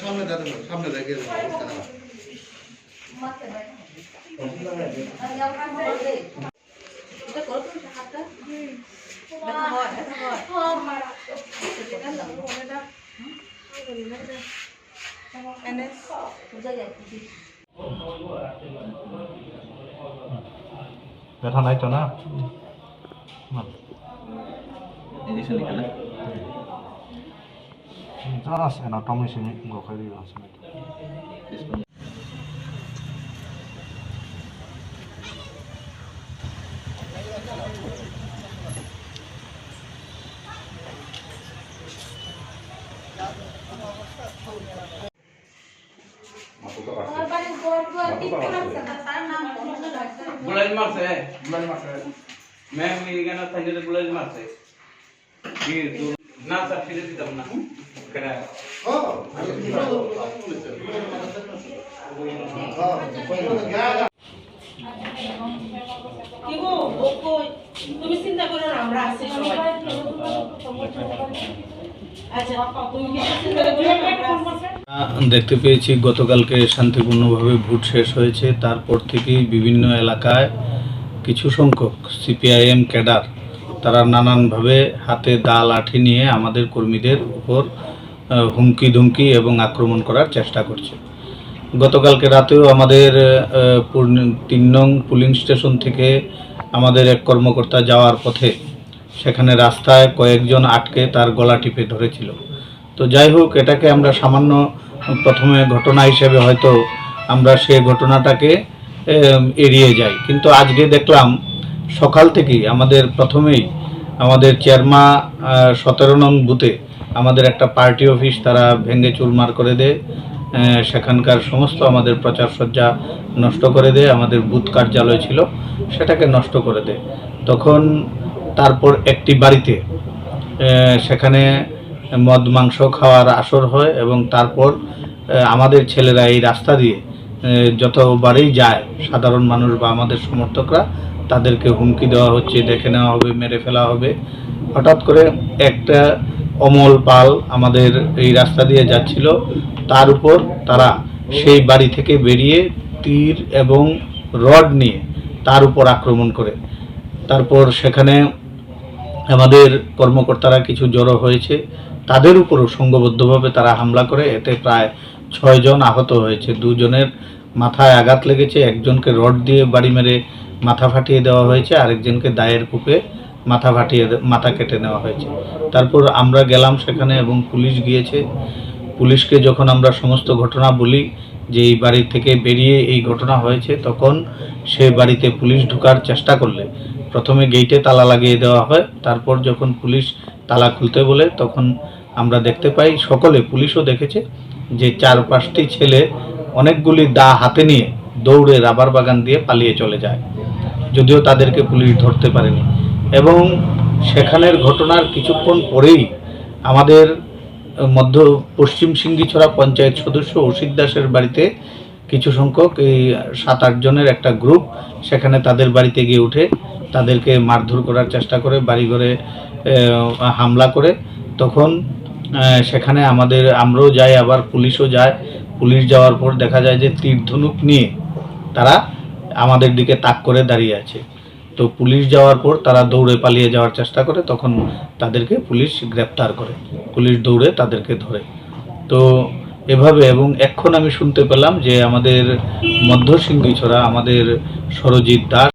সামনে দাঁড়ানো, সামনে রেখে ব্যথা নাই তো না? আছে না টমি সিমি গোখারি আছে নাকি? गुलाल मारছে मैं मेरी गाना थाने रे गुलाल मारছে কি না স্যার ফিরে দিতাম না কেন কি গো কই তুমি চিন্তা করো না আমরা আছি সবাই আচ্ছা তুমি কি চিন্তা করো দেখতে পেয়েছি গতকালকে শান্তিপূর্ণভাবে ভোট শেষ হয়েছে। তারপর থেকেই বিভিন্ন এলাকায় কিছু সংখ্যক সিপিআইএম ক্যাডার তারা নানানভাবে হাতে দা লাঠি নিয়ে আমাদের কর্মীদের উপর হুমকি ধুমকি এবং আক্রমণ করার চেষ্টা করছে। গতকালকে রাতেও আমাদের ৩ নং পুলিং স্টেশন থেকে আমাদের এক কর্মকর্তা যাওয়ার পথে সেখানে রাস্তায় কয়েকজন আটকে তার গলা টিপে ধরেছিল। তো যাই হোক, এটাকে আমরা সামান্য প্রথমে ঘটনা হিসেবে হয়তো আমরা সেই ঘটনাটাকে এড়িয়ে যাই, কিন্তু আজকে দেখলাম সকাল থেকেই আমাদের প্রথমেই আমাদের চেয়ারমা 17 নং বুথে আমাদের একটা পার্টি অফিস তারা ভেঙে চুরমার করে দেয়, সেখানকার সমস্ত আমাদের প্রচার সজ্জা নষ্ট করে দেয়, আমাদের বুথ কার্যালয় ছিল সেটাকে নষ্ট করে দেয়। তখন তারপর একটি বাড়িতে সেখানে মদ মাংস খাওয়ার আসর হয় এবং তারপর আমাদের ছেলেরা এই রাস্তা দিয়ে যতবারই যায় সাধারণ মানুষ বা আমাদের সমর্থকরা তাদেরকে হুমকি দেওয়া হচ্ছে, দেখে নেওয়া হবে, মেরে ফেলা হবে। হঠাৎ করে একটা অমল পাল আমাদের এই রাস্তা দিয়ে যাচ্ছিল, তার উপর তারা সেই বাড়ি থেকে বেরিয়ে তীর এবং রড নিয়ে তার উপর আক্রমণ করে। তারপর সেখানে আমাদের কর্মকর্তারা কিছু জড়ো হয়েছে, তাদের উপরও সংঘবদ্ধভাবে তারা হামলা করে, এতে প্রায় 6 জন আহত হয়েছে। 2 জনের মাথায় আঘাত লেগেছে, একজনকে রড দিয়ে বাড়ি মেরে মাথা ফাটিয়ে দেওয়া হয়েছে, আরেকজনকে দায়ের কূপে মাথা কেটে নেওয়া হয়েছে। তারপর আমরা গেলাম সেখানে এবং পুলিশ গিয়েছে। পুলিশকে যখন আমরা সমস্ত ঘটনা বলি যে এই বাড়ি থেকে বেরিয়ে এই ঘটনা হয়েছে, তখন সে বাড়িতে পুলিশ ঢোকার চেষ্টা করলে প্রথমে গেটে তালা লাগিয়ে দেওয়া হয়। তারপর যখন পুলিশ তালা খুলতে বলে তখন আমরা দেখতে পাই সকলে, পুলিশও দেখেছে, যে 4-5টি ছেলে অনেকগুলি দা হাতে নিয়ে দৌড়ে রাবার বাগান দিয়ে পালিয়ে চলে যায়, যদিও তাদেরকে পুলিশ ধরতে পারেনি। এবং সেখানের ঘটনার কিছুক্ষণ পরেই আমাদের পশ্চিম সিঙ্গিছড়া পঞ্চায়েত সদস্য অসিত দাসের বাড়িতে কিছু সংখ্যক এই 7-8 জনের একটা গ্রুপ সেখানে তাদের বাড়িতে গিয়ে উঠে তাদেরকে মারধর করার চেষ্টা করে, বাড়িঘরে হামলা করে। তখন সেখানে আমরাও যাই, আবার পুলিশও যায়। পুলিশ যাওয়ার পর দেখা যায় যে তীর ধনুক নিয়ে তারা আমাদের দিকে তাক করে দাঁড়িয়ে আছে। তো পুলিশ যাওয়ার পর তারা দৌড়ে পালিয়ে যাওয়ার চেষ্টা করে, তখন তাদেরকে পুলিশ গ্রেপ্তার করে, পুলিশ দৌড়ে তাদেরকে ধরে। তো এভাবে, এবং এখন আমি শুনতে পেলাম যে আমাদের মধ্য সিঙ্গিছড়া আমাদের সরজিৎ দাস